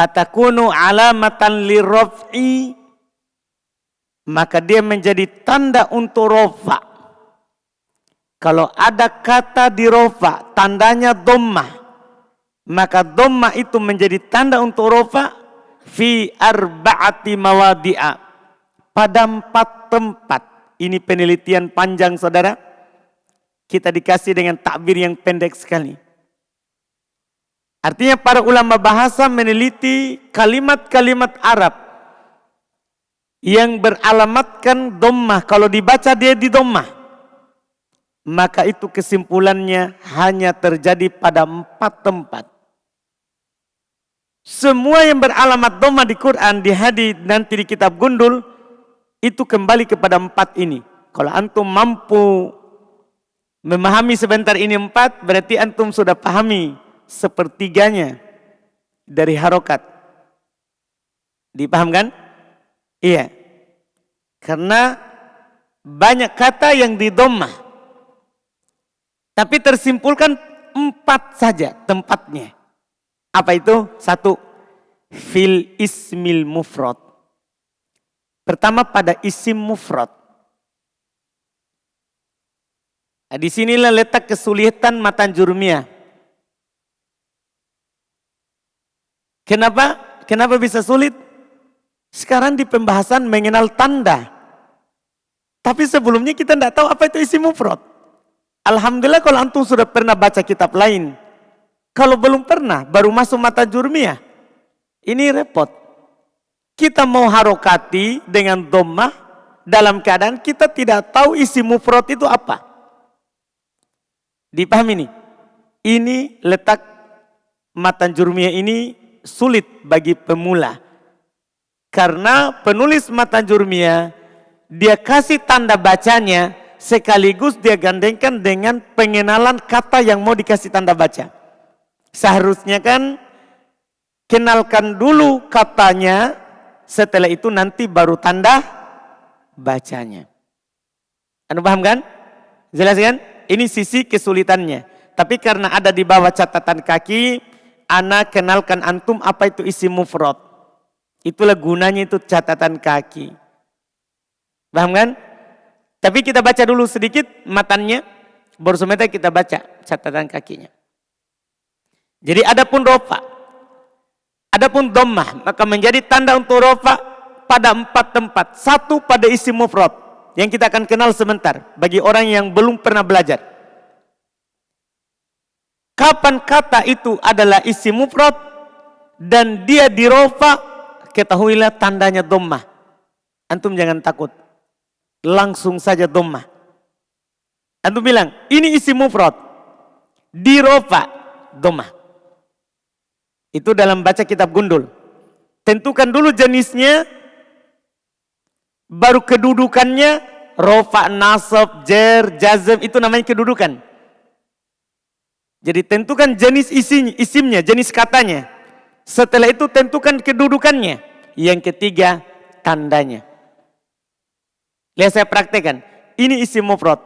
fatakunu alamatan lirraf'i, maka dia menjadi tanda untuk rofa. Kalau ada kata di rofa tandanya dhammah, maka dhammah itu menjadi tanda untuk rofa fi arba'ati mawadi'a, pada 4 tempat. Ini penelitian panjang saudara, kita dikasih dengan takbir yang pendek sekali. Artinya para ulama bahasa meneliti kalimat-kalimat Arab yang beralamatkan dhammah. Kalau dibaca dia di dhammah, maka itu kesimpulannya hanya terjadi pada 4 tempat. Semua yang beralamat dhammah di Quran, di hadis, nanti di kitab gundul, itu kembali kepada 4 ini. Kalau antum mampu memahami sebentar ini 4, berarti antum sudah pahami sepertiganya dari harokat. Dipahamkan? Iya. Karena banyak kata yang di dhammah, tapi tersimpulkan 4 saja tempatnya. Apa itu? 1. Fil ismil mufrad. Pertama pada isim mufrad. Nah, disinilah letak kesulitan matan jurmiyah. Kenapa? Kenapa bisa sulit? Sekarang di pembahasan mengenal tanda. Tapi sebelumnya kita tidak tahu apa itu isim mufrad. Alhamdulillah kalau antum sudah pernah baca kitab lain. Kalau belum pernah, baru masuk mata jurmiyah, ini repot. Kita mau harokati dengan dhammah dalam keadaan kita tidak tahu isim mufrad itu apa. Dipahami nih? Ini letak matan jurmiyah ini sulit bagi pemula. Karena penulis matan jurmiyah, dia kasih tanda bacanya sekaligus dia gandengkan dengan pengenalan kata yang mau dikasih tanda baca. Seharusnya kan kenalkan dulu katanya, setelah itu nanti baru tanda bacanya. Anda paham kan? Jelas kan? Ini sisi kesulitannya. Tapi karena ada di bawah catatan kaki, ana kenalkan antum apa itu isim mufrad. Itulah gunanya itu catatan kaki. Paham kan? Tapi kita baca dulu sedikit matannya, baru sementara kita baca catatan kakinya. Jadi adapun rofa, adapun dhammah, maka menjadi tanda untuk rofa pada 4 tempat. 1 pada isim mufrad yang kita akan kenal sebentar bagi orang yang belum pernah belajar. Kapan kata itu adalah isim mufrad dan dia di rofa, ketahuilah tandanya dhammah. Antum jangan takut, langsung saja dhammah. Antum bilang ini isim mufrad, di rofa dhammah. Itu dalam baca kitab gundul. Tentukan dulu jenisnya, baru kedudukannya, rofa, nasab, jer, jazm, itu namanya kedudukan. Jadi tentukan jenis isimnya, jenis katanya. Setelah itu tentukan kedudukannya. Yang ketiga, tandanya. Lihat saya praktekkan. Ini isim mufrad.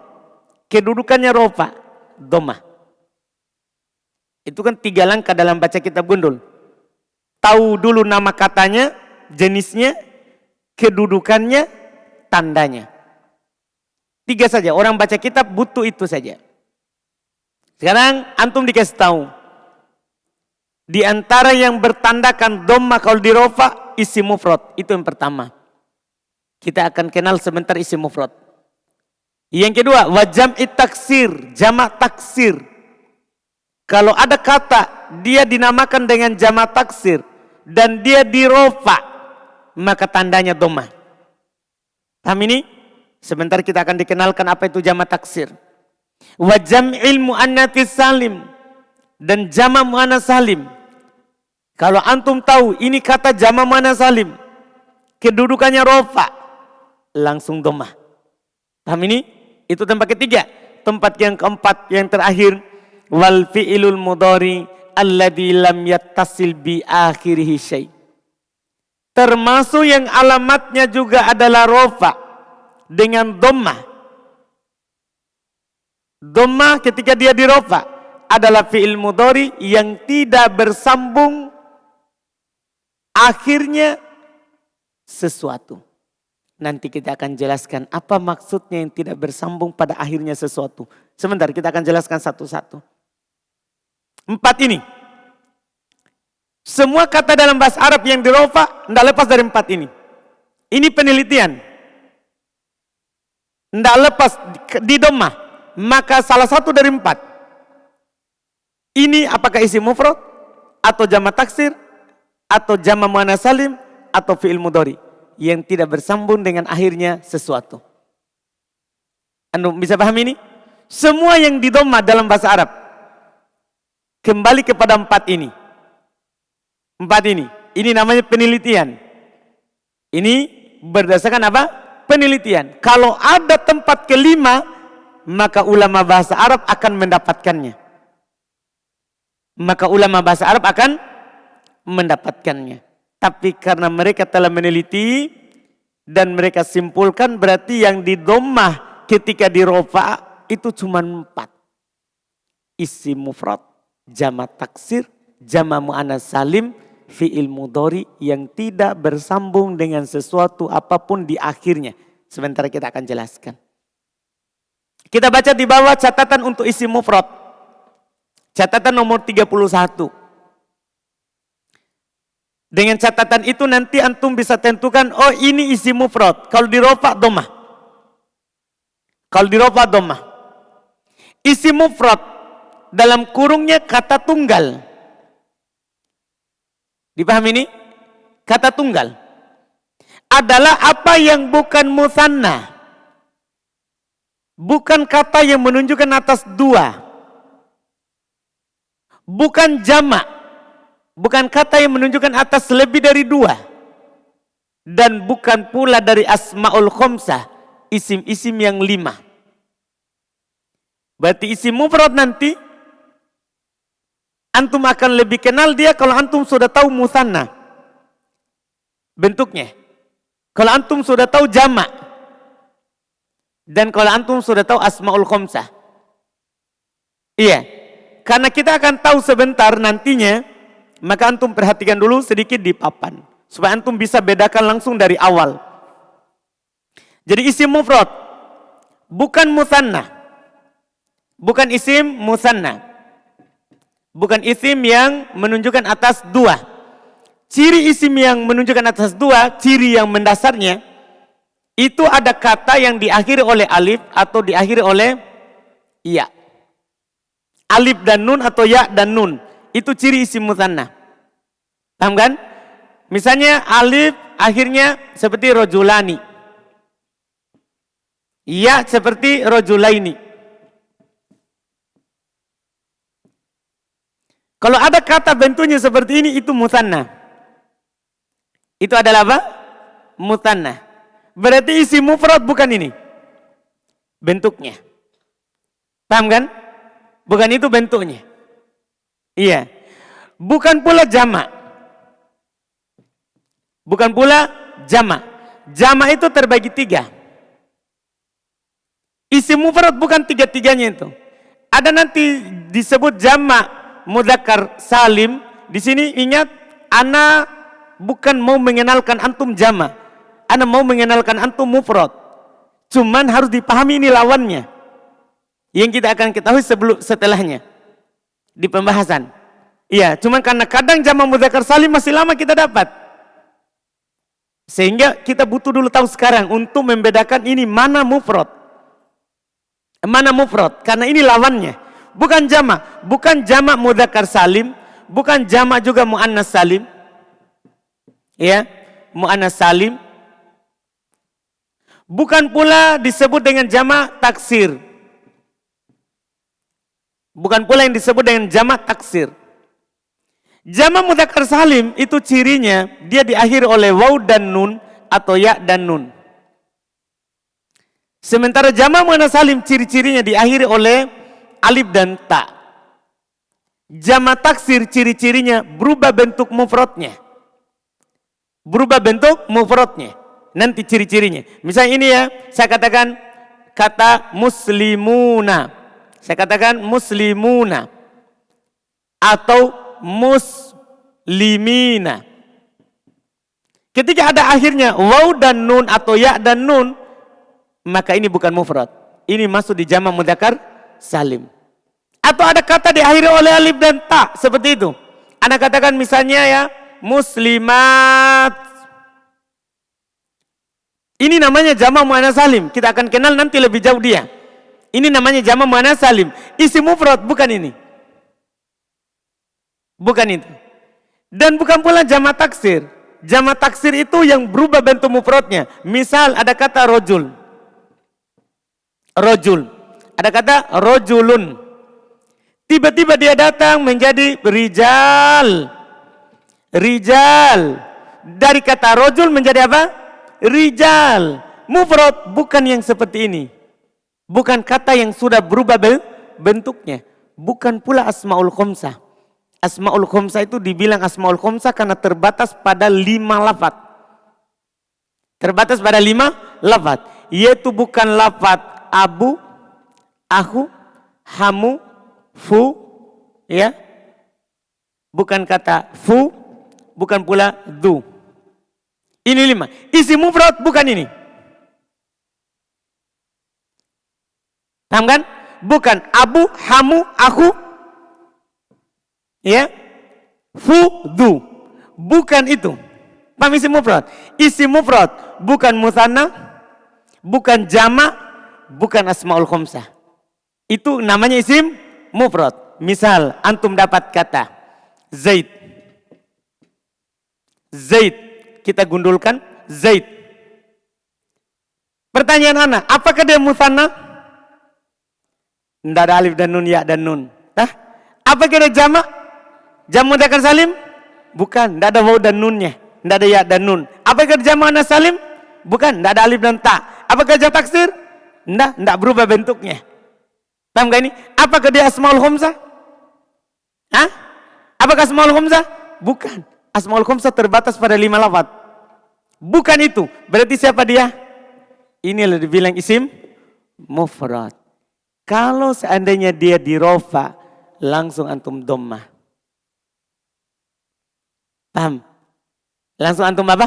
Kedudukannya rofa, dhammah. Itu kan 3 langkah dalam baca kitab gundul. Tahu dulu nama katanya, jenisnya, kedudukannya, tandanya. 3 saja. Orang baca kitab butuh itu saja. Sekarang antum dikasih tahu. Di antara yang bertandakan dhammah kalau di rofa, isim mufrad. Itu yang pertama. Kita akan kenal sebentar isim mufrad. Yang kedua, wa jam'i taksir, jamak taksir. Kalau ada kata dia dinamakan dengan jamak taksir dan dia di rofa, maka tandanya dhammah. Paham ini? Sebentar kita akan dikenalkan apa itu jamak taksir. Wa jam'il muannats salim, dan jamak muannats salim. Kalau antum tahu ini kata jamak muannats salim, kedudukannya rofa, langsung dhammah. Paham ini? Itu tempat ketiga. Tempat yang keempat, yang terakhir, wal fi'ilul mudhari alladzi lam yattasil bi akhirih syai'. Termasuk yang alamatnya juga adalah rofa dengan dhammah. Dhammah ketika dia di rofa adalah fi'il mudhari yang tidak bersambung akhirnya sesuatu. Nanti kita akan jelaskan apa maksudnya yang tidak bersambung pada akhirnya sesuatu. Sebentar, kita akan jelaskan satu-satu. 4 ini. Semua kata dalam bahasa Arab yang dirofa tidak lepas dari 4 ini. Ini penelitian. Tidak lepas di dhammah. Maka salah satu dari 4. Ini apakah isim mufrad atau jamak taksir atau jamak muannats salim atau fi'il mudhari yang tidak bersambung dengan akhirnya sesuatu. Anda bisa paham ini? Semua yang di dhammah dalam bahasa Arab kembali kepada 4 ini. 4 ini. Ini namanya penelitian. Ini berdasarkan apa? Penelitian. Kalau ada tempat kelima, maka ulama bahasa Arab akan mendapatkannya. Maka ulama bahasa Arab akan mendapatkannya. Tapi karena mereka telah meneliti dan mereka simpulkan berarti yang di dhammah ketika di rofa itu cuma 4. Isim mufrad, jamak taksir, jamak muannats salim, fi'il mudhari yang tidak bersambung dengan sesuatu apapun di akhirnya. Sebentar kita akan jelaskan. Kita baca di bawah catatan untuk isim mufrad. Catatan nomor 31. Dengan catatan itu nanti antum bisa tentukan, oh ini isim mufrad. Kalau di rofa dhammah. Kalau di rofa dhammah. Isim mufrad dalam kurungnya kata tunggal. Dipahami ini? Kata tunggal adalah apa yang bukan musanna. Bukan kata yang menunjukkan atas 2. Bukan jamak. Bukan kata yang menunjukkan atas lebih dari 2. Dan bukan pula dari asmaul khamsah, isim-isim yang 5. Berarti isim mufrad nanti antum akan lebih kenal dia kalau antum sudah tahu musanna bentuknya. Kalau antum sudah tahu jamak. Dan kalau antum sudah tahu asmaul khamsah. Iya. Karena kita akan tahu sebentar nantinya, maka antum perhatikan dulu sedikit di papan. Supaya antum bisa bedakan langsung dari awal. Jadi isim mufrad bukan musanna. Bukan isim musanna. Bukan isim yang menunjukkan atas 2. Ciri isim yang menunjukkan atas 2, ciri yang mendasarnya, itu ada kata yang diakhiri oleh alif atau diakhiri oleh ya. Alif dan nun atau ya dan nun. Itu ciri isim musanna. Paham kan? Misalnya alif akhirnya seperti rojulani. Ya seperti rojulaini. Kalau ada kata bentuknya seperti ini, itu musanna. Itu adalah apa? Musanna. Berarti isim mufrad bukan ini bentuknya. Paham kan? Bukan itu bentuknya. Iya. Bukan pula jamak. Bukan pula jamak. Jamak itu terbagi 3. Isim mufrad bukan 3-3-nya itu. Ada nanti disebut jamak mudzakkar salim. Di sini ingat, ana bukan mau mengenalkan antum jamak. Ana mau mengenalkan antum mufrad. Cuman harus dipahami ini lawannya. Yang kita akan ketahui setelahnya. Di pembahasan. Iya, cuman karena kadang jamak mudzakkar salim masih lama kita dapat. Sehingga kita butuh dulu tahu sekarang untuk membedakan ini mana mufrad. Mana mufrad? Karena ini lawannya. Bukan jamak. Bukan jamak mudzakkar salim. Bukan jamak juga muannats salim. Ya, muannats salim. Bukan pula disebut dengan jamak taksir. Bukan pula yang disebut dengan jamak taksir. Jamak mudzakkar salim itu cirinya dia diakhiri oleh waw dan nun atau ya dan nun. Sementara jamak muannats salim ciri-cirinya diakhiri oleh alif dan ta. Jamak taksir ciri-cirinya berubah bentuk mufradnya. Berubah bentuk mufradnya. Nanti ciri-cirinya. Misalnya ini ya, saya katakan kata muslimuna. Saya katakan muslimuna. Atau muslimina. Ketika ada akhirnya waw dan nun atau ya dan nun, maka ini bukan mufrad. Ini masuk di jamak mudzakkar salim. Atau ada kata diakhiri oleh alif dan ta, seperti itu. Anda katakan misalnya ya, muslimat. Ini namanya jamak muannats salim. Kita akan kenal nanti lebih jauh dia. Ini namanya jamak muannats salim. Isim mufrad bukan ini. Bukan itu. Dan bukan pula jamak taksir. Jamak taksir itu yang berubah bentuk mufradnya. Misal ada kata rojul. Rojul. Ada kata rojulun. Tiba-tiba dia datang menjadi rijal. Rijal. Dari kata rojul menjadi apa? Rijal. Mufrad bukan yang seperti ini. Bukan kata yang sudah berubah bentuknya. Bukan pula asmaul khamsah. Asmaul khamsah itu dibilang asmaul khamsah karena terbatas pada 5 lafaz. Terbatas pada 5 lafaz. Yaitu bukan lafaz abu, aku, hamu, fu, ya. Bukan kata fu, bukan pula du. Ini 5. Isim mufrad bukan ini. Paham kan? Bukan abu, hamu, aku, ya, fu, du. Bukan itu. Paham isim mufrad? Isim mufrad bukan musanna, bukan jamak, bukan asmaul khamsah. Itu namanya isim mufrad. Misal antum dapat kata Zaid. Zaid. Kita gundulkan Zaid. Pertanyaan anak, apakah dia musanna? Tidak ada alif dan nun, ya dan nun. Apakah dia jamak? Jamak mudzakkar salim? Bukan, tidak ada waw dan nunnya. Tidak ada ya dan nun. Apakah jamak muannats salim? Bukan, tidak ada alif dan ta. Apakah jamak taksir? Tidak berubah bentuknya. Paham gak ini? Apakah dia asmaul khamsah? Apakah asmaul khamsah? Bukan. Asmaul khamsah terbatas pada 5 lafaz. Bukan itu. Berarti siapa dia? Ini yang dibilang isim mufrad. Kalau seandainya dia dirofa, langsung antum dhammah. Paham? Langsung antum apa?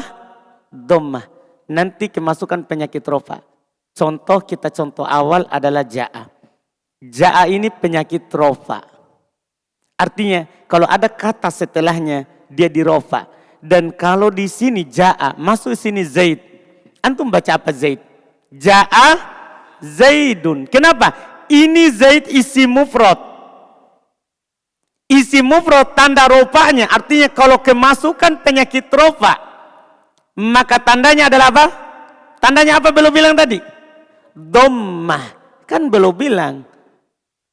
Dhammah. Nanti kemasukan penyakit rofa. Contoh awal adalah ja'a. Ja'a ini penyakit rofa. Artinya kalau ada kata setelahnya dia dirofa. Dan kalau di sini ja'a, masuk sini Zaid. Antum baca apa Zaid? Ja'a Zaidun. Kenapa? Ini Zaid isim mufrad. Isim mufrad tanda rofanya. Artinya kalau kemasukan penyakit rofa, maka tandanya adalah apa? Tandanya apa belum bilang tadi? Dhammah. Kan belum bilang.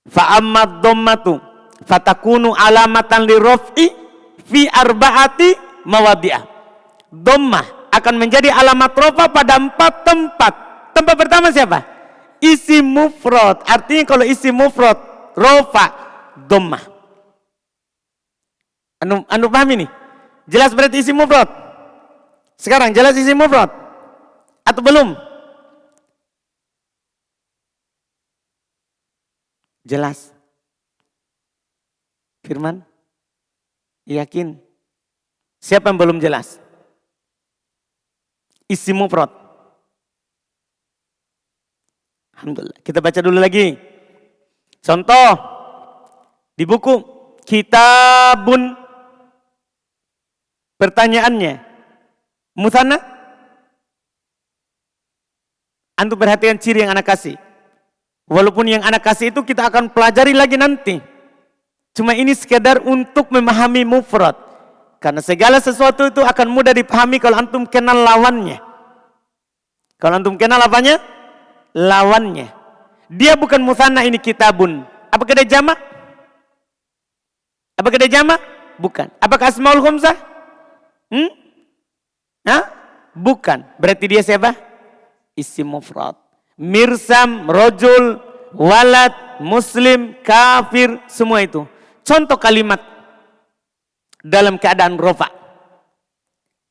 Fa'ammad dhammatu fatakunu alamatan liraf'i fi arba'ati mawadi'ah. Dhammah akan menjadi alamat rofa pada 4 tempat. Tempat pertama siapa? Isim mufrad. Artinya kalau isim mufrad rofa, dhammah. Anu paham ini? Jelas berarti isim mufrad? Sekarang jelas isim mufrad? Atau belum? Jelas. Firman? Yakin? Siapa yang belum jelas? Isim mufrad. Alhamdulillah. Kita baca dulu lagi. Contoh di buku Kitabun. Pertanyaannya, musanna? Antum perhatikan ciri yang anak kasih. Walaupun yang anak kasih itu kita akan pelajari lagi nanti. Cuma ini sekedar untuk memahami mufrad. Karena segala sesuatu itu akan mudah dipahami kalau antum kenal lawannya. Kalau antum kenal apanya? Lawannya. Dia bukan musanna, ini kitabun. Apakah dia jamak? Apakah dia jamak? Bukan. Apakah asmaul khamsah? Bukan. Berarti dia siapa? Isim mufrad. Mirsam, rojul, walad, muslim, kafir, semua itu. Contoh kalimat dalam keadaan rofa.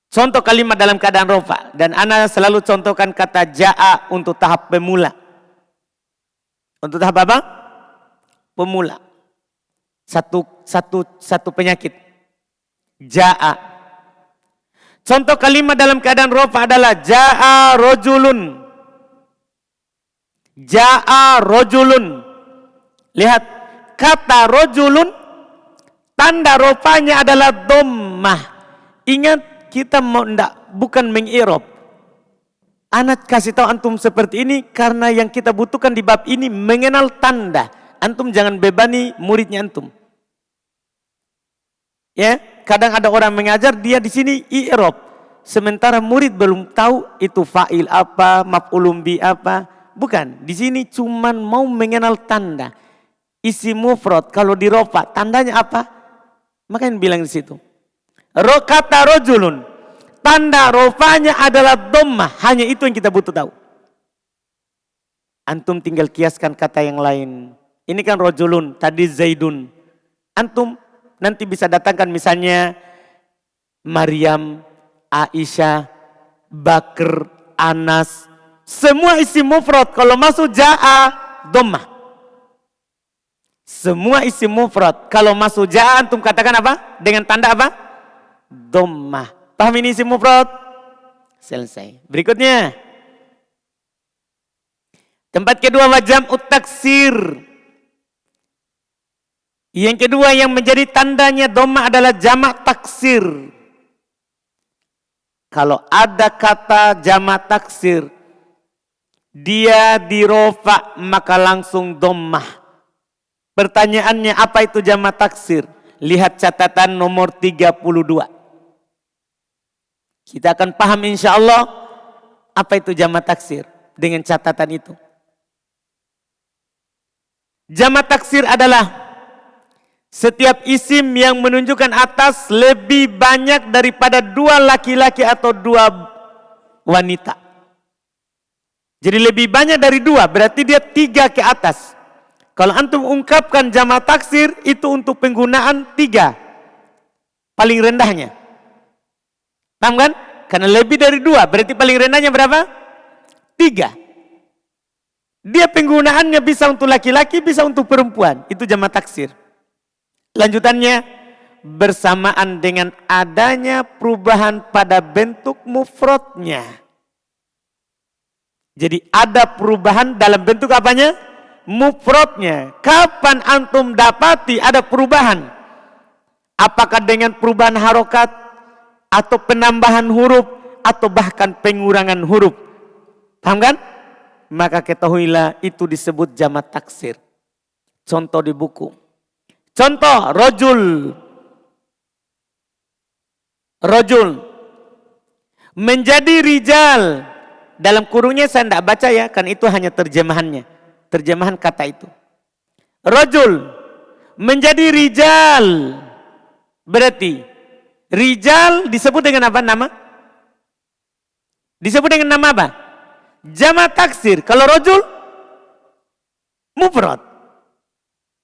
Contoh kalimat dalam keadaan rofa. Dan ana selalu contohkan kata ja'a untuk tahap pemula. Untuk tahap apa? Pemula. Satu penyakit. Ja'a. Contoh kalimat dalam keadaan rofa adalah ja'a rojulun. Ja'a rojulun. Lihat, kata rojulun, tanda rofanya adalah dhammah. Ingat, kita bukan mengirob. Anak kasih tahu antum seperti ini karena yang kita butuhkan di bab ini mengenal tanda. Antum jangan bebani muridnya antum. Ya, kadang ada orang mengajar dia di sini i'rab, sementara murid belum tahu itu fa'il apa, maf'ulun bi apa. Bukan, di sini cuman mau mengenal tanda. Isim mufrad kalau di rofa tandanya apa? Makanya bilang di situ. Kata rojulun, tanda rofanya adalah dhammah, hanya itu yang kita butuh tahu. Antum tinggal kiaskan kata yang lain. Ini kan rojulun, tadi zaidun. Antum nanti bisa datangkan misalnya Maryam, Aisyah, Bakr, Anas. Semua isim mufrad kalau masuk ja'a dhammah. Semua isim mufrad kalau masuk ja'a antum katakan apa? Dengan tanda apa? Dhammah. Paham ini isim mufrad? Selesai. Berikutnya. Tempat kedua jam'ut taksir. Yang kedua yang menjadi tandanya dhammah adalah jamak taksir. Kalau ada kata jamak taksir, dia dirofa maka langsung dhammah. Pertanyaannya apa itu jamak taksir? Lihat catatan nomor 32. Kita akan paham insya Allah apa itu jamak taksir dengan catatan itu. Jamak taksir adalah setiap isim yang menunjukkan atas lebih banyak daripada dua laki-laki atau dua wanita. Jadi lebih banyak dari dua, berarti dia 3 ke atas. Kalau antum ungkapkan jamak taksir, itu untuk penggunaan 3. Paling rendahnya. Paham kan? Karena lebih dari 2, berarti paling rendahnya berapa? 3. Dia penggunaannya bisa untuk laki-laki, bisa untuk perempuan. Itu jamak taksir. Lanjutannya, bersamaan dengan adanya perubahan pada bentuk mufradnya. Jadi ada perubahan dalam bentuk apanya? Mufradnya. Kapan antum dapati ada perubahan? Apakah dengan perubahan harokat, atau penambahan huruf, atau bahkan pengurangan huruf? Paham kan? Maka ketahuilah itu disebut jamak taksir. Contoh di buku. Contoh, rojul. Rojul. Menjadi rijal. Dalam kurungnya saya tidak baca ya, kan itu hanya terjemahannya. Terjemahan kata itu. Rojul. Menjadi rijal. Berarti, rijal disebut dengan apa nama? Disebut dengan nama apa? Jamak taksir. Kalau rojul, mufrad.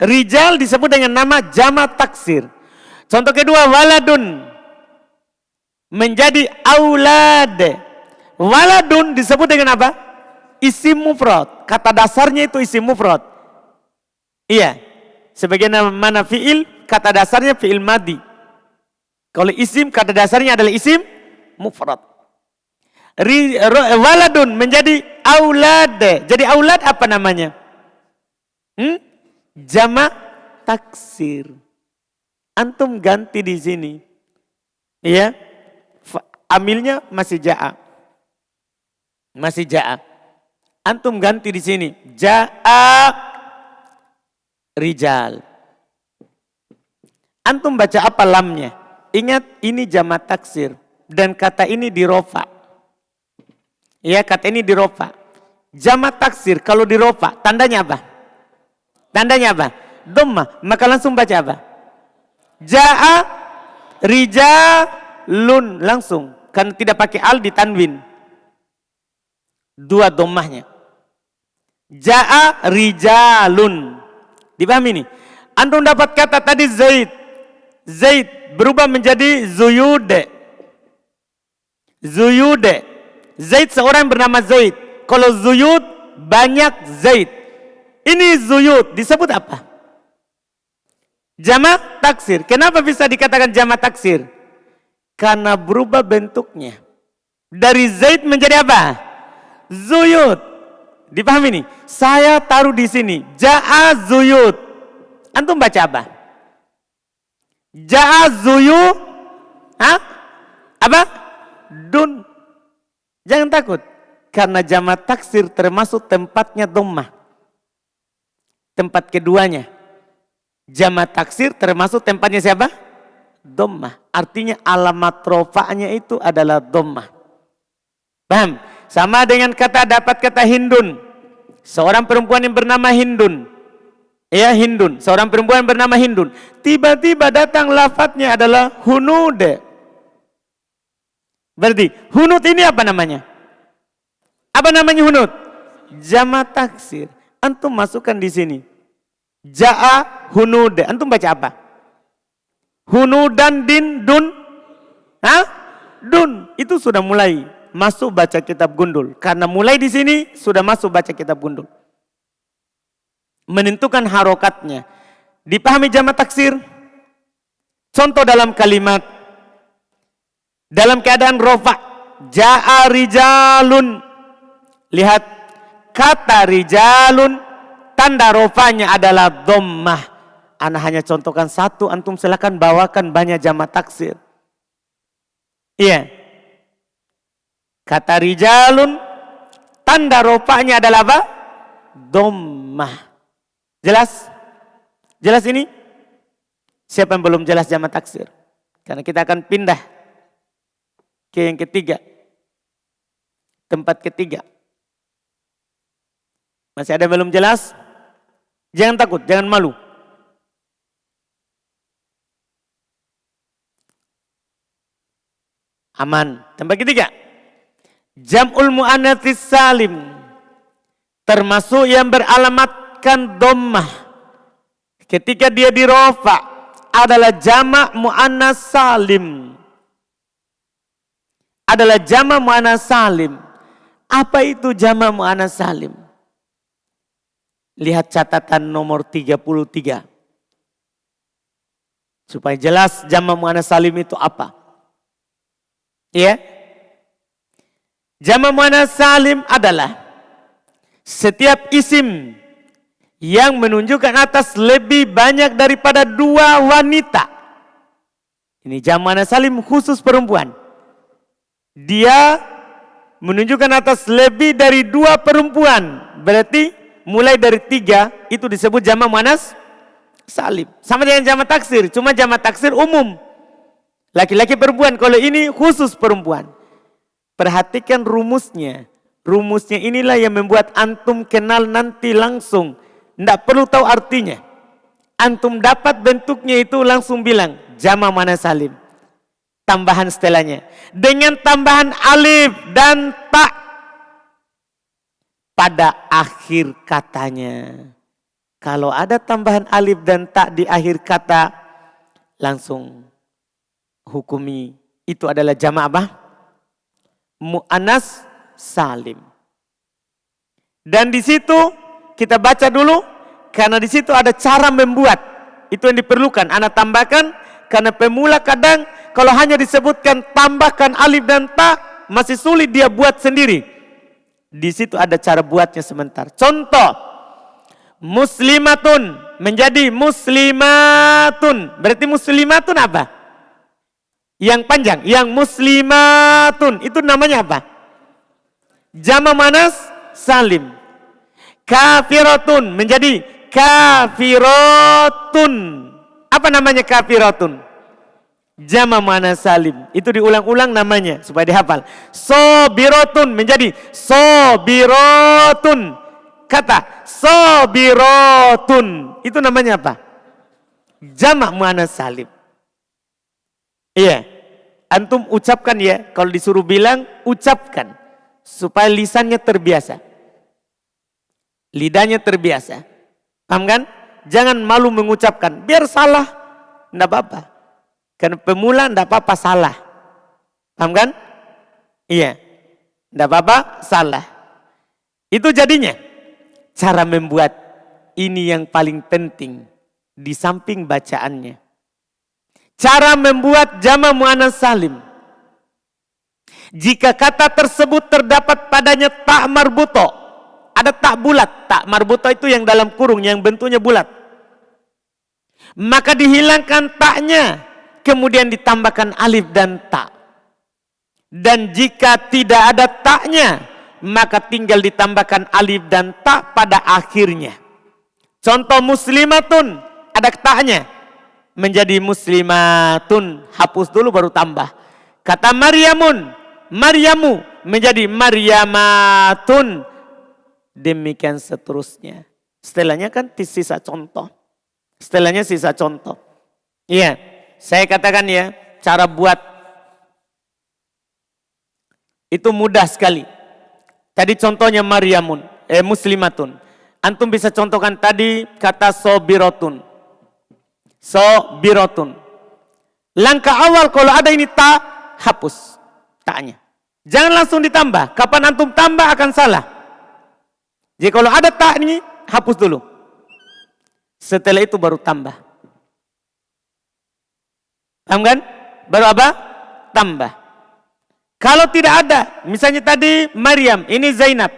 Rijal disebut dengan nama jamak taksir. Contoh kedua, waladun. Menjadi aulad. Waladun disebut dengan apa? Isim mufrad. Kata dasarnya itu isim mufrad. Iya. Sebagaimana fi'il, kata dasarnya fi'il madi. Kalau isim, kata dasarnya adalah isim mufrad. Waladun menjadi aulad. Jadi aulad apa namanya? Jamak taksir. Antum ganti di sini. Iya. Amilnya masih ja'a. Masih ja'a. Antum ganti di sini. Ja'a rijal. Antum baca apa lamnya? Ingat ini jamak taksir. Dan kata ini dirofa. Ya, kata ini dirofa. Jamak taksir kalau dirofa tandanya apa? Tandanya apa? Dhammah. Maka langsung baca apa? Ja'a rijalun. Langsung. Kan tidak pakai al di tanwin. 2 dhammahnya. Ja'a rijalun. Dipahami ini? Antum dapat kata tadi Zaid. Zaid berubah menjadi Zuyude. Zuyude. Zaid seorang bernama Zaid. Kalau Zuyud banyak Zaid. Ini Zuyud disebut apa? Jamak taksir. Kenapa bisa dikatakan jamak taksir? Karena berubah bentuknya. Dari Zaid menjadi apa? Zuyud. Dipahami nih? Saya taruh di sini. Ja'a Zuyud. Antum baca apa? Ja'a Zuyud. Hah? Apa? Dun. Jangan takut. Karena jamak taksir termasuk tempatnya dhammah. Tempat keduanya. Jamak taksir termasuk tempatnya siapa? Dhammah. Artinya alamat rofa'nya itu adalah dhammah. Paham? Sama dengan kata dapat kata Hindun. Seorang perempuan yang bernama Hindun. Ya, Hindun. Seorang perempuan bernama Hindun. Tiba-tiba datang lafadznya adalah Hunud. Berarti Hunud ini apa namanya? Apa namanya Hunud? Jamak taksir. Antum masukkan di sini. Ja'a Hunud. Antum baca apa? Hunudan din dun. Hah? Dun. Itu sudah mulai masuk baca kitab gundul. Karena mulai di sini sudah masuk baca kitab gundul. Menentukan harokatnya. Dipahami jamak taksir? Contoh dalam kalimat. Dalam keadaan rofa. Ja'a rijalun. Lihat. Kata rijalun. Tanda rofanya adalah dhammah. Ana hanya contohkan satu. Antum silakan bawakan banyak jamak taksir. Iya. Kata rijalun. Tanda rofanya adalah apa? Dhammah. Jelas? Jelas ini? Siapa yang belum jelas jamak taksir? Karena kita akan pindah ke yang ketiga. Tempat ketiga. Masih ada yang belum jelas? Jangan takut, jangan malu. Aman. Tempat ketiga. Jam'ul mu'annatsis salim. Termasuk yang beralamatkan dhammah. Ketika dia dirofa adalah jamak mu'annas salim. Adalah jamak mu'annas salim. Apa itu jamak mu'annas salim? Lihat catatan nomor 33. Supaya jelas jamak mu'annas salim itu apa. Ya. Jamak mu'annas salim adalah setiap isim yang menunjukkan atas lebih banyak daripada dua wanita. Ini jamak mu'annas salim khusus perempuan. Dia menunjukkan atas lebih dari dua perempuan. Berarti mulai dari 3 itu disebut jamak mu'annas salim. Sama dengan jamak taksir. Cuma jamak taksir umum. Laki-laki perempuan. Kalau ini khusus perempuan. Perhatikan rumusnya. Rumusnya inilah yang membuat antum kenal nanti langsung. Tidak perlu tahu artinya. Antum dapat bentuknya itu langsung bilang. Jamak mu'annas salim. Tambahan setelahnya. Dengan tambahan alif dan ta. Pada akhir katanya. Kalau ada tambahan alif dan ta di akhir kata. Langsung hukumi. Itu adalah jamak apa? Mu'annas salim. Dan di situ kita baca dulu. Karena di situ ada cara membuat. Itu yang diperlukan. Ana tambahkan. Karena pemula kadang kalau hanya disebutkan tambahkan alif dan ta, masih sulit dia buat sendiri. Di situ ada cara buatnya sebentar. Contoh, muslimatun menjadi muslimatun. Berarti muslimatun apa? Yang panjang, yang muslimatun itu namanya apa? Jamak mu'annas salim. Kafiratun menjadi kafiratun. Apa namanya kafiratun? Jamak mu'annas salim. Itu diulang-ulang namanya supaya dihafal. Sobiratun menjadi sobiratun. Kata sobiratun. Itu namanya apa? Jamak mu'annas salim. Iya. Antum ucapkan ya. Kalau disuruh bilang, ucapkan. Supaya lisannya terbiasa. Lidahnya terbiasa. Paham kan? Jangan malu mengucapkan. Biar salah. Tidak apa-apa. Karena pemula tidak apa-apa salah. Paham kan? Iya. Tidak apa-apa salah. Itu jadinya. Cara membuat. Ini yang paling penting. Di samping bacaannya. Cara membuat jamak mu'annas salim. Jika kata tersebut terdapat padanya tak marbuto, ada tak bulat. Tak marbuto itu yang dalam kurung, yang bentuknya bulat. Maka dihilangkan taknya, kemudian ditambahkan alif dan ta. Dan jika tidak ada taknya, maka tinggal ditambahkan alif dan ta pada akhirnya. Contoh muslimatun, ada taknya, menjadi muslimatun, hapus dulu baru tambah. Kata Maryamun, Maryamu menjadi Maryamatun. Demikian seterusnya. Setelahnya kan sisa contoh. Setelahnya sisa contoh. Iya, saya katakan ya, cara buat itu mudah sekali. Tadi contohnya Maryamun, muslimatun. Antum bisa contohkan tadi kata sobirotun. Sobirotun. Langkah awal kalau ada ini tak, hapus taknya. Jangan langsung ditambah. Kapan antum tambah akan salah. Jadi kalau ada tak ini, hapus dulu. Setelah itu baru tambah. Paham kan? Baru apa? Tambah. Kalau tidak ada, misalnya tadi Maryam, ini Zainab.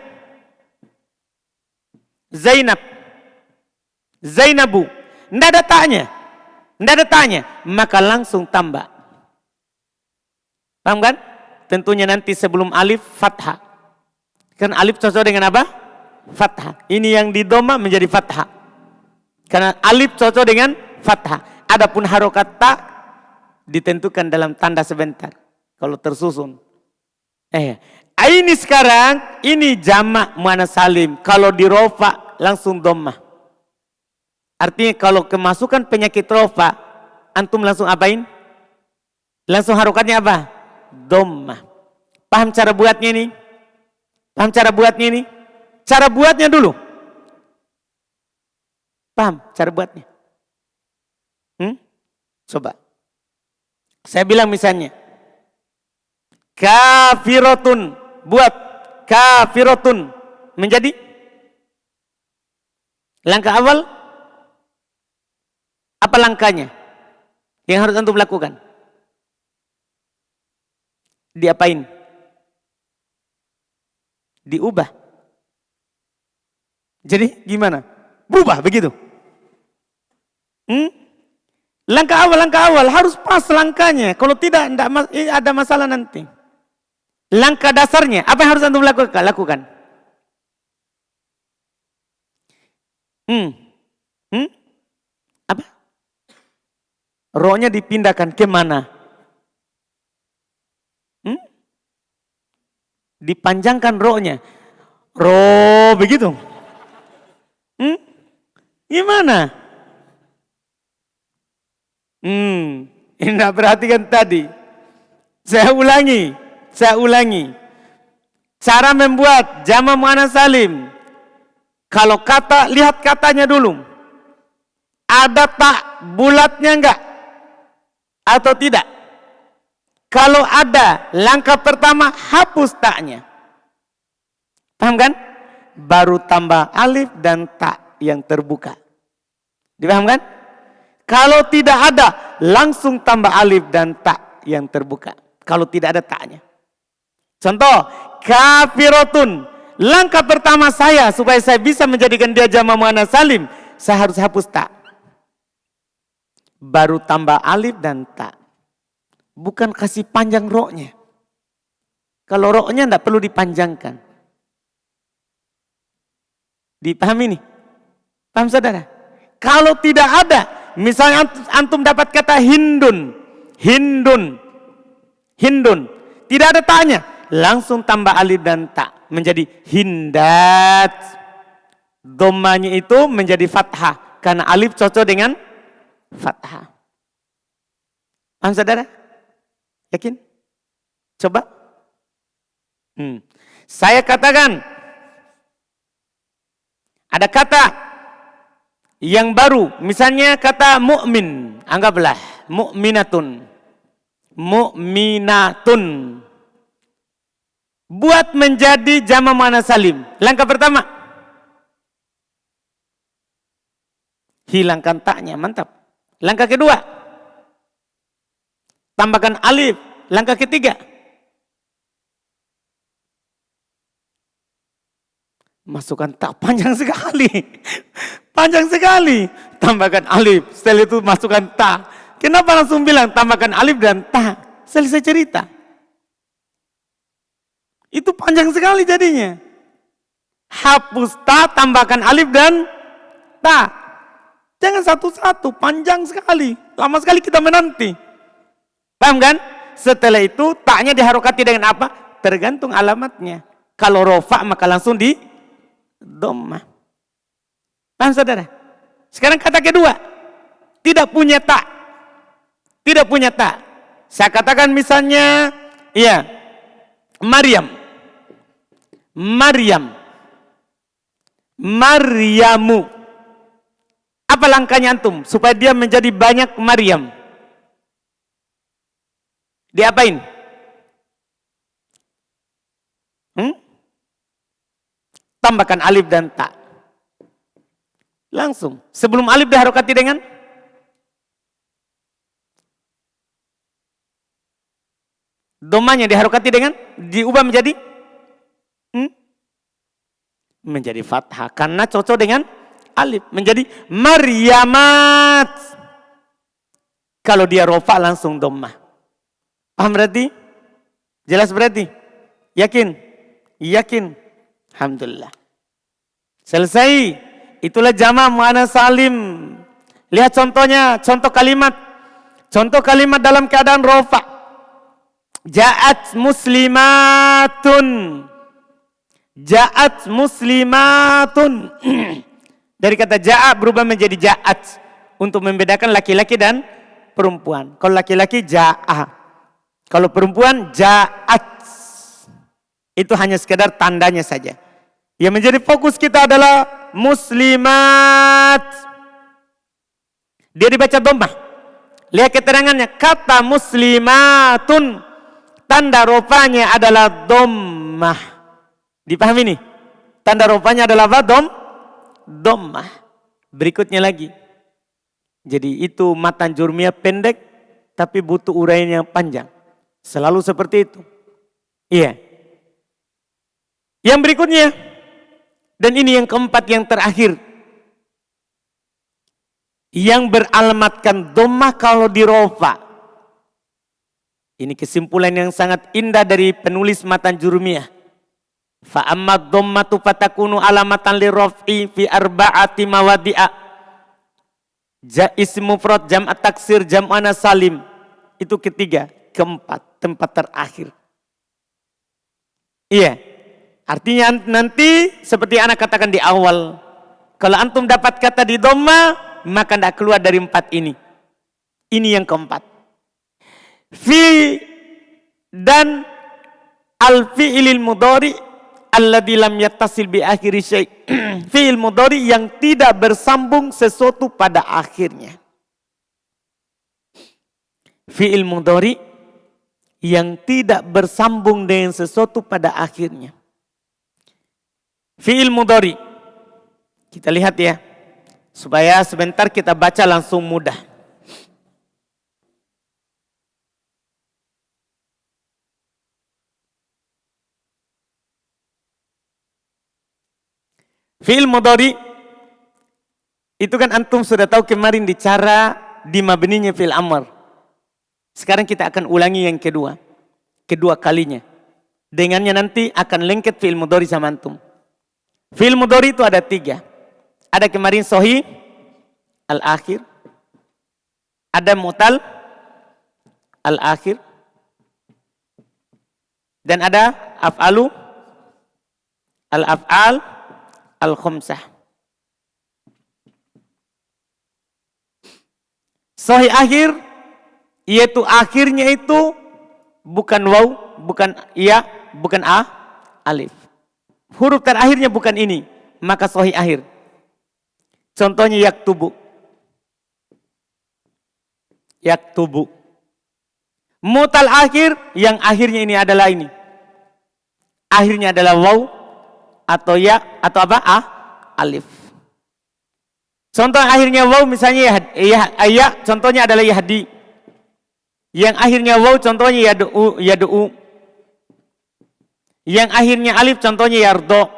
Zainab. Zainabu. Tidak ada taknya. Tidak ada taknya. Maka langsung tambah. Paham kan? Tentunya nanti sebelum alif, fathah. Kan alif cocok dengan apa? Fathah. Ini yang di doma menjadi fathah. Karena alif cocok dengan fathah. Adapun harokat ta ditentukan dalam tanda sebentar. Kalau tersusun. Ini sekarang, ini jamak muannas salim. Kalau di rofa langsung doma. Artinya kalau kemasukan penyakit rofa, antum langsung apain? Langsung harokatnya apa? Doma. Paham cara buatnya ini? Paham cara buatnya ini? Cara buatnya dulu. Paham cara buatnya? Coba. Saya bilang misalnya. Kafirotun. Buat. Kafirotun. Menjadi? Langkah awal. Apa langkahnya? Yang harus antum lakukan? Diapain? Diubah. Jadi gimana? Berubah begitu. Langkah awal harus pas langkahnya. Kalau tidak ada masalah nanti. Langkah dasarnya apa yang harus antum lakukan? Apa? Rohnya dipindahkan ke mana? Dipanjangkan rohnya. Roh begitu. Gimana? Tidak perhatikan tadi. Saya ulangi. Cara membuat jamak muannas salim. Kalau kata, lihat katanya dulu. Ada tak bulatnya enggak? Atau tidak? Kalau ada, langkah pertama hapus taknya. Paham kan? Baru tambah alif dan tak yang terbuka. Dipaham kan? Kalau tidak ada, langsung tambah alif dan tak yang terbuka. Kalau tidak ada taknya. Contoh, kafirotun. Langkah pertama saya supaya saya bisa menjadikan dia jamak muannas salim, saya harus hapus tak. Baru tambah alif dan tak. Bukan kasih panjang roknya. Kalau roknya tidak perlu dipanjangkan. Dipahami nih? Paham saudara? Kalau tidak ada, misalnya antum dapat kata hindun. Tidak ada taknya. Langsung tambah alif dan tak. Menjadi hindat. Dhammanya itu menjadi fathah. Karena alif cocok dengan fathah. Paham saudara? Yakin? Coba. Saya katakan. Ada kata yang baru. Misalnya kata mukmin. Anggaplah. Mukminatun. Buat menjadi jamak muannas salim. Langkah pertama. Hilangkan taknya. Mantap. Langkah kedua. Tambahkan alif. Langkah ketiga. Masukkan ta, panjang sekali. Panjang sekali. Tambahkan alif, setelah itu masukkan ta. Kenapa langsung bilang tambahkan alif dan ta? Selesai cerita. Itu panjang sekali jadinya. Hapus ta, tambahkan alif dan ta. Jangan satu-satu, panjang sekali. Lama sekali kita menanti. Paham kan? Setelah itu taknya diharokati dengan apa? Tergantung alamatnya. Kalau rofa maka langsung di dhammah. Paham saudara? Sekarang kata kedua. Tidak punya tak. Tidak punya tak. Saya katakan misalnya, iya, Maryam. Maryam. Maryamu. Apa langkahnya antum? Supaya dia menjadi banyak Maryam. Diapain? Tambahkan alif dan ta. Langsung. Sebelum alif diharokati dengan dhammahnya diharokati dengan diubah menjadi menjadi fathah karena cocok dengan alif menjadi Maryamat. Kalau dia rofa langsung dhammah. Paham berarti? Jelas berarti? Yakin? Yakin? Alhamdulillah. Selesai. Itulah jama' muannats salim. Lihat contohnya, contoh kalimat. Contoh kalimat dalam keadaan rofa. Ja'at muslimatun. Ja'at muslimatun. Dari kata ja'a berubah menjadi ja'at. Untuk membedakan laki-laki dan perempuan. Kalau laki-laki ja'a. Kalau perempuan ja'at. Itu hanya sekedar tandanya saja. Yang menjadi fokus kita adalah muslimat. Dia dibaca dhammah. Lihat keterangannya. Kata muslimatun. Tanda rofanya adalah dhammah. Dipahami nih? Tanda rofanya adalah apa? Dhammah. Berikutnya lagi. Jadi itu matan jurmiyah pendek. Tapi butuh uraian yang panjang. Selalu seperti itu. Iya. Yang berikutnya. Dan ini yang keempat, yang terakhir. Yang beralamatkan dhammah kalau di rofa. Ini kesimpulan yang sangat indah dari penulis matan jurmiyah. Fa amma dhammatu fatakunu alamatan li raf'i fi arba'ati mawadi'a. Ismu mufrad, jam'at taksir, jam'ana salim. Itu ketiga, keempat, tempat terakhir. Iya. Artinya nanti seperti anak katakan di awal. Kalau antum dapat kata di dhammah, maka tidak keluar dari empat ini. Ini yang keempat. Fi dan al-fi'ilil mudhari alladzi lam yattasil bi akhiri syai'. Fi'il mudhari yang tidak bersambung sesuatu pada akhirnya. Fi'il mudhari yang tidak bersambung dengan sesuatu pada akhirnya. Fi'il mudhari. Kita lihat ya. Supaya sebentar kita baca langsung mudah. Fi'il mudhari itu kan antum sudah tahu kemarin di cara di mabninya fi'il amr. Sekarang kita akan ulangi yang kedua. Kedua kalinya. Dengannya nanti akan lengket fi'il mudhari sama antum. Fi'il mudhari itu ada 3. Ada kemarin sahih al-akhir. Ada mu'tal al-akhir. Dan ada af'alu al-af'al al-khumsah. Sahih akhir, yaitu akhirnya itu bukan waw, bukan ya, bukan a, alif. Huruf terakhirnya bukan ini, maka sahih akhir. Contohnya yaktubu. Yaktubu. Mutal akhir, yang akhirnya ini adalah ini. Akhirnya adalah waw, atau ya, atau apa? A, alif. Contoh akhirnya waw misalnya ya, contohnya adalah yahdi. Yang akhirnya waw contohnya yadu'u. Yang akhirnya alif contohnya yardo.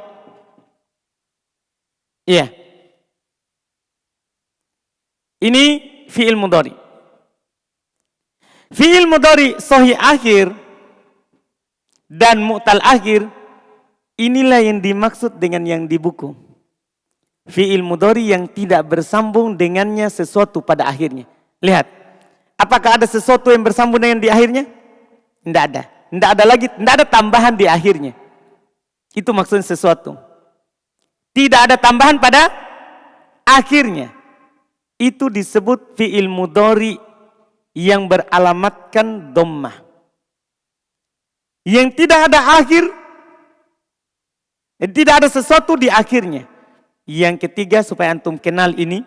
Iya. Ini fi'il mudhari. Fi'il mudhari sahih akhir dan mu'tal akhir, inilah yang dimaksud dengan yang di buku. Fi'il mudhari yang tidak bersambung dengannya sesuatu pada akhirnya. Lihat, apakah ada sesuatu yang bersambung dengan di akhirnya? Tidak ada. Tidak ada lagi, tidak ada tambahan di akhirnya. Itu maksudnya sesuatu. Tidak ada tambahan pada akhirnya. Itu disebut fi'il mudhari yang beralamatkan dhammah. Yang tidak ada akhir, tidak ada sesuatu di akhirnya. Yang ketiga, supaya antum kenal ini,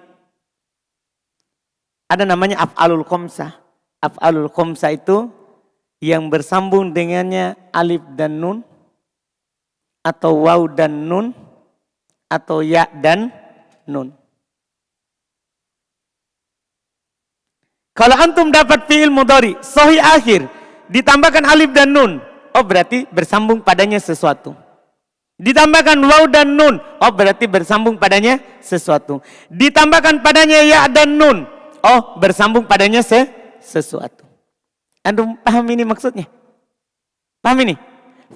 ada namanya af'alul khamsah. Af'alul khamsah itu yang bersambung dengannya alif dan nun, atau waw dan nun, atau ya dan nun. Kalau antum dapat fi'il mudhari sahih akhir ditambahkan alif dan nun, oh berarti bersambung padanya sesuatu. Ditambahkan waw dan nun, oh berarti bersambung padanya sesuatu. Ditambahkan padanya ya dan nun, oh bersambung padanya sesuatu. Antum paham ini maksudnya? Paham ini?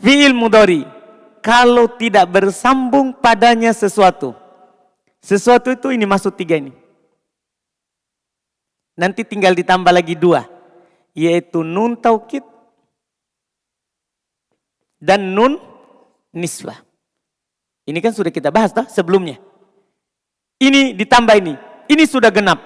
Fi'il mudhari kalau tidak bersambung padanya sesuatu. Sesuatu itu ini masuk tiga ini. Nanti tinggal ditambah lagi dua, yaitu nun taukid dan nun niswah. Ini kan sudah kita bahas sebelumnya. Ini ditambah ini sudah genap.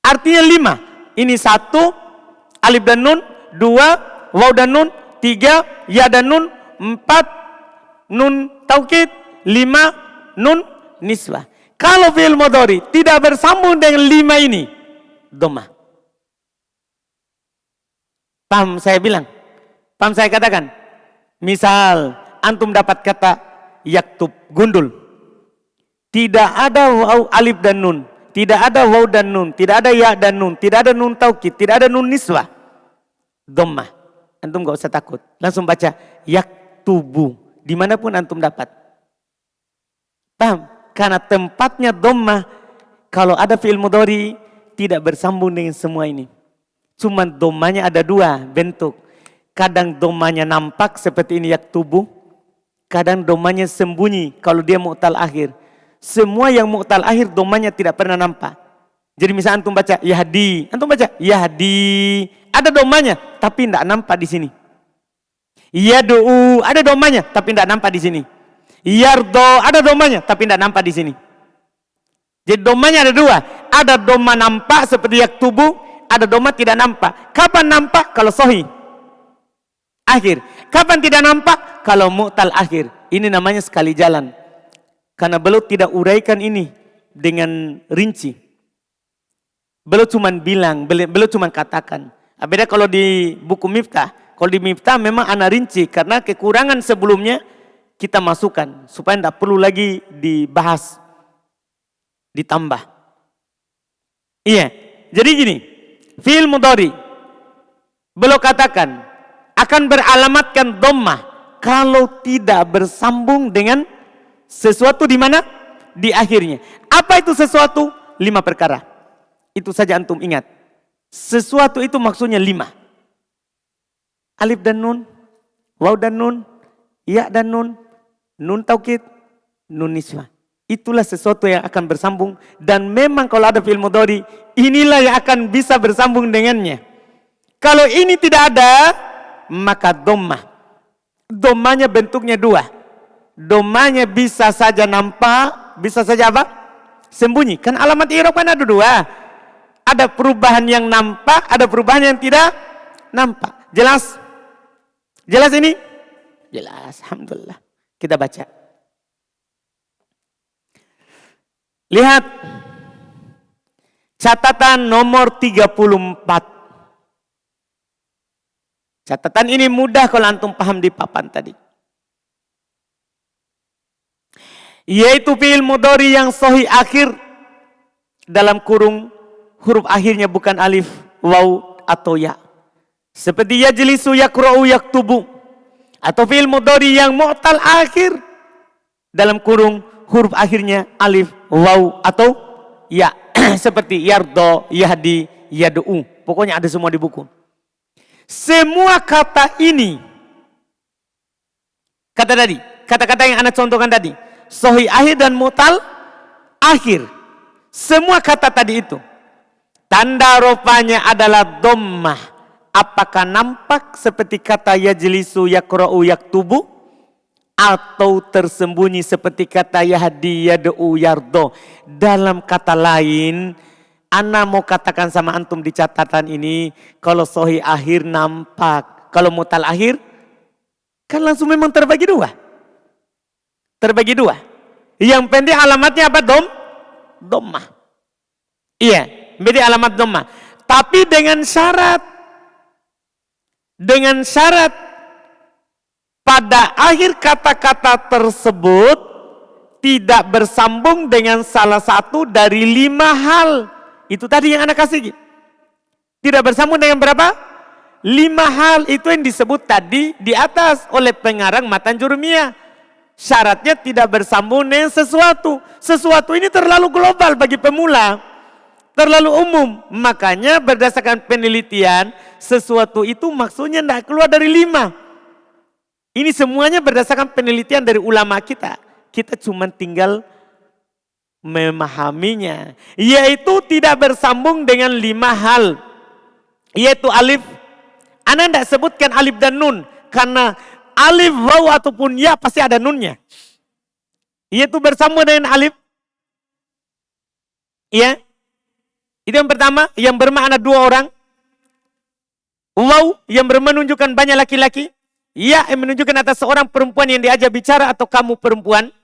Artinya 5. Ini 1 alif dan nun, 2 waw dan nun, 3 ya dan nun, 4 nun taukid, 5 nun niswah. Kalau fi'il mudhari tidak bersambung dengan 5 ini, dhammah. Paham saya bilang? Paham saya katakan? Misal antum dapat kata yaktub, gundul. Tidak ada waw alif dan nun, tidak ada waw dan nun, tidak ada ya dan nun, tidak ada nun taukid, tidak ada nun niswah. Dhammah. Antum gak usah takut. Langsung baca yaktubu dimanapun antum dapat. Paham? Karena tempatnya dhammah kalau ada fi'il mudhari tidak bersambung dengan semua ini. Cuman dhammahnya ada dua bentuk. Kadang dhammahnya nampak seperti ini yaktubu, kadang dhammahnya sembunyi kalau dia mu'tal akhir. Semua yang mu'tal akhir dhammahnya tidak pernah nampak. Jadi misalnya antum baca yahdi, antum baca yahdi, ada dhammahnya tapi tidak nampak di sini. Yad'u, ada dhammahnya tapi tidak nampak di sini. Yardo, ada dhammahnya tapi tidak nampak di sini. Jadi dhammahnya ada dua, ada dhammah nampak seperti yaktubu, ada dhammah tidak nampak. Kapan nampak? Kalau sahih akhir. Kapan tidak nampak? Kalau mu'tal akhir. Ini namanya sekali jalan. Karena beliau tidak uraikan ini dengan rinci. Beliau cuma bilang, beliau cuma katakan. Beda kalau di buku Miftah. Kalau di Miftah memang ana rinci karena kekurangan sebelumnya kita masukkan supaya tidak perlu lagi dibahas, ditambah. Iya, jadi gini, fi'il mudhari beliau katakan akan beralamatkan dhammah kalau tidak bersambung dengan sesuatu di mana? Di akhirnya. Apa itu sesuatu? 5 perkara. Itu saja antum ingat. Sesuatu itu maksudnya 5. Alif dan nun, waw dan nun, ya dan nun taukid, nun niswah. Itulah sesuatu yang akan bersambung. Dan memang kalau ada fi'il mudhari, inilah yang akan bisa bersambung dengannya. Kalau ini tidak ada, maka dhammah. Dhammahnya bentuknya 2. Dhammahnya bisa saja nampak, bisa saja apa? Sembunyi. Kan alamat i'rab kan ada 2. Ada perubahan yang nampak, ada perubahan yang tidak nampak. Jelas? Jelas ini? Jelas, alhamdulillah. Kita baca. Lihat catatan nomor 34. Catatan ini mudah kalau antum paham di papan tadi. Yaitu fi'il mudhari yang sahih akhir dalam kurung huruf akhirnya bukan alif, waw atau ya. Seperti yajlisu, yakra'u, yaktubu. Atau fi'il mudhari yang mu'tal akhir dalam kurung huruf akhirnya alif, waw atau ya. Seperti yardo, yahdi, yadu'u. Pokoknya ada semua di buku. Semua kata ini, kata-kata yang Anda contohkan tadi, sohi akhir dan mutal akhir. Semua kata tadi itu, tanda rupanya adalah dhammah. Apakah nampak seperti kata yajlisu, yakra'u, yaktubu? Atau tersembunyi seperti kata yahdi, yadu'u, yardo? Dalam kata lain, Ana mau katakan sama antum di catatan ini, kalau sohi akhir nampak, kalau mutal akhir, kan langsung memang terbagi dua. Terbagi dua. Yang penting alamatnya apa? Dhammah. Iya, beda alamat dhammah. Tapi dengan syarat pada akhir kata-kata tersebut tidak bersambung dengan salah satu dari 5 hal. Itu tadi yang Anda kasih. Tidak bersambung dengan berapa? 5 hal. Itu yang disebut tadi di atas oleh pengarang Matan Jurumiyah. Syaratnya tidak bersambung dengan sesuatu. Sesuatu ini terlalu global bagi pemula. Terlalu umum. Makanya berdasarkan penelitian, sesuatu itu maksudnya tidak keluar dari 5. Ini semuanya berdasarkan penelitian dari ulama kita. Kita cuma tinggal memahaminya, yaitu tidak bersambung dengan 5 hal, yaitu alif. Anda tidak sebutkan alif dan nun, karena alif, waw ataupun ya pasti ada nunnya, yaitu bersambung dengan alif. Ya, itu yang pertama, yang bermakna 2 orang. Waw yang menunjukkan banyak laki-laki, ya yang menunjukkan atas seorang perempuan yang diajak bicara atau kamu perempuan.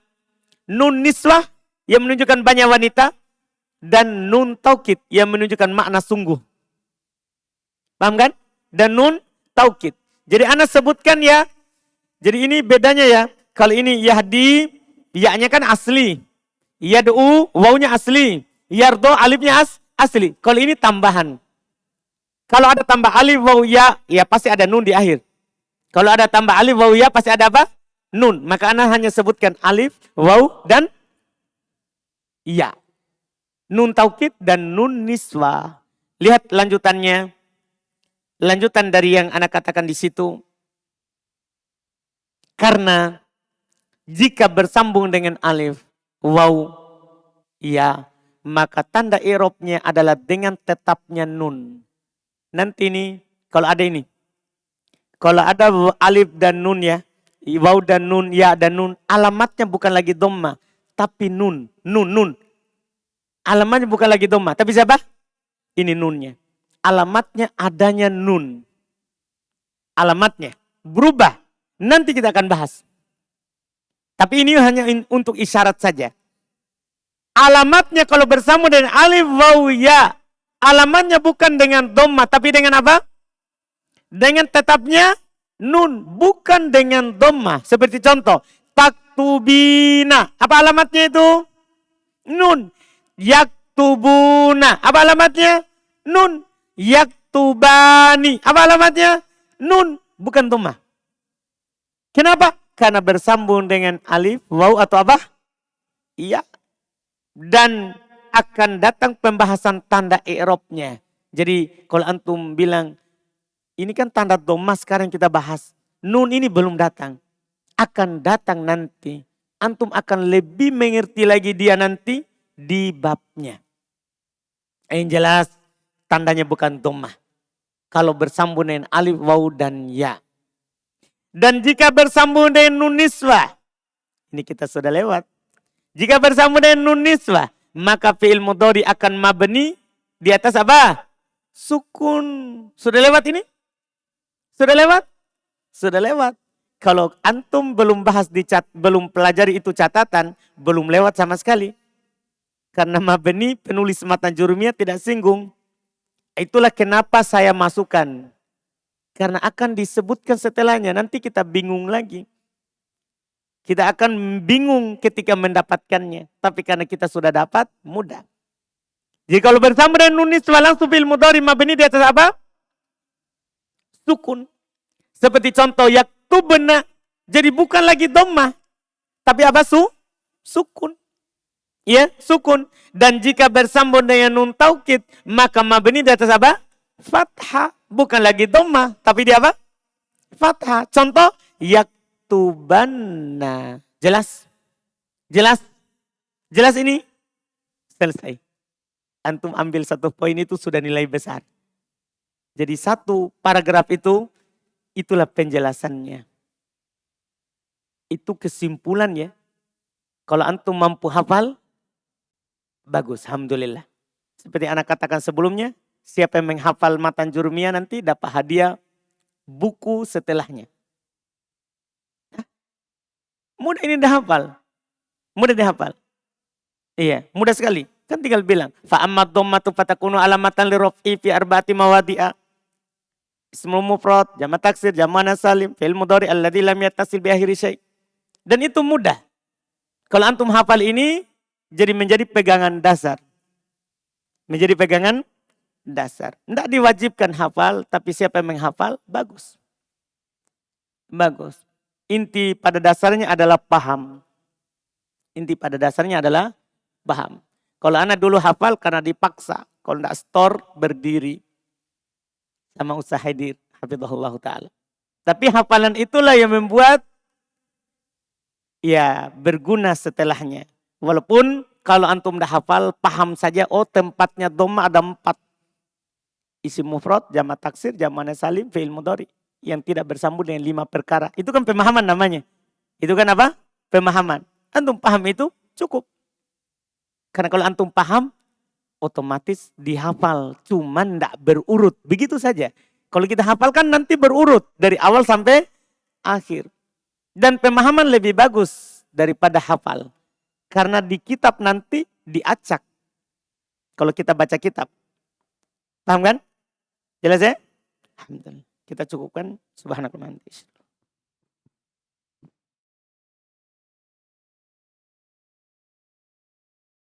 Nun niswah yang menunjukkan banyak wanita, dan nun taukid yang menunjukkan makna sungguh. Paham kan? Dan nun taukid. Jadi Ana sebutkan ya. Jadi ini bedanya ya. Kalau ini yahdi, ya-nya kan asli. Yad'u, wawnya asli. Yardo, alifnya asli. Kalau ini tambahan. Kalau ada tambah alif, waw, ya pasti ada nun di akhir. Kalau ada tambah alif, waw, ya pasti ada apa? Nun. Maka Ana hanya sebutkan alif, waw, dan ya. Nun taukid dan nun niswa. Lihat lanjutannya. Lanjutan dari yang Ana katakan di situ. Karena jika bersambung dengan alif, waw, ya, maka tanda i'rabnya adalah dengan tetapnya nun. Nanti ini, kalau ada ini. Kalau ada alif dan nun ya, waw dan nun, ya dan nun, alamatnya bukan lagi dhammah, tapi nun. Alamatnya bukan lagi dhammah, tapi siapa? Ini nunnya. Alamatnya adanya nun. Alamatnya berubah. Nanti kita akan bahas. Tapi ini hanya untuk isyarat saja. Alamatnya kalau bersambung dengan alif, waw, ya, alamatnya bukan dengan dhammah, tapi dengan apa? Dengan tetapnya nun, bukan dengan dhammah. Seperti contoh, taktubina. Apa alamatnya itu? Nun. Yaktubuna. Apa alamatnya? Nun. Yaktubani. Apa alamatnya? Nun. Bukan dhammah. Kenapa? Karena bersambung dengan alif, waw atau apa? Iya. Dan akan datang pembahasan tanda i'rabnya. Jadi kalau antum bilang, ini kan tanda dhammah sekarang kita bahas. Nun ini belum datang. Akan datang nanti. Antum akan lebih mengerti lagi dia nanti di babnya. Yang jelas tandanya bukan dhammah. Kalau bersambung dengan alif, waw, dan ya. Dan jika bersambung dengan nun niswah. Ini kita sudah lewat. Jika bersambung dengan nun niswah, maka fi'il mudhari akan mabni di atas apa? Sukun. Sudah lewat ini? Sudah lewat? Sudah lewat. Kalau antum belum bahas belum pelajari itu catatan, belum lewat sama sekali. Karena mabni penulis Matan Jurumiyah tidak singgung. Itulah kenapa saya masukkan. Karena akan disebutkan setelahnya, nanti kita bingung lagi. Kita akan bingung ketika mendapatkannya. Tapi karena kita sudah dapat, mudah. Jadi kalau bersama dengan nun niswah langsung fi'il mudhari mabni di atas apa? Sukun. Seperti contoh yaktubna. Jadi bukan lagi dhammah. Tapi apa? Sukun. Ya, sukun. Dan jika bersambung dengan nun taukid, maka mabni di atas apa? Fathah. Bukan lagi dhamma, tapi dia apa? Fathah. Contoh, yaktubanna. Jelas? Jelas? Jelas ini? Selesai. Antum ambil satu poin itu sudah nilai besar. Jadi satu paragraf itu, itulah penjelasannya. Itu kesimpulan ya. Kalau antum mampu hafal, bagus, alhamdulillah. Seperti anak katakan sebelumnya, siapa yang menghafal matan jurumiyah nanti dapat hadiah buku setelahnya. Mudah ini dah hafal. Mudah dihafal. Iya, mudah sekali. Kan tinggal bilang, fa ammat dhammatu fatakunu alamatan li raf'i fi arba'ati mawadi'a. Ismul mufrad, jamak taksir, jamak muannas salim, fi'il mudhari alladzi lam yattasil bi akhiri syai'. Dan itu mudah. Kalau antum hafal ini menjadi pegangan dasar. Menjadi pegangan dasar. Tidak diwajibkan hafal, tapi siapa yang menghafal, bagus. Bagus. Inti pada dasarnya adalah paham. Inti pada dasarnya adalah paham. Kalau anak dulu hafal karena dipaksa. Kalau tidak store, berdiri. Sama Ustaz Haidir, hafizahullah ta'ala. Tapi hafalan itulah yang membuat ya berguna setelahnya. Walaupun kalau antum dah hafal, paham saja, oh tempatnya dhamma ada 4. Isim mufrad, jamak taksir, jamak muannas salim, fi'il mudhari. Yang tidak bersambung dengan 5 perkara. Itu kan pemahaman namanya. Itu kan apa? Pemahaman. Antum paham itu cukup. Karena kalau antum paham, otomatis dihafal. Cuman tidak berurut. Begitu saja. Kalau kita hafalkan nanti berurut. Dari awal sampai akhir. Dan pemahaman lebih bagus daripada hafal. Karena di kitab nanti diacak. Kalau kita baca kitab. Paham kan? Jelas ya? Alhamdulillah. Kita cukupkan. Subhanallah.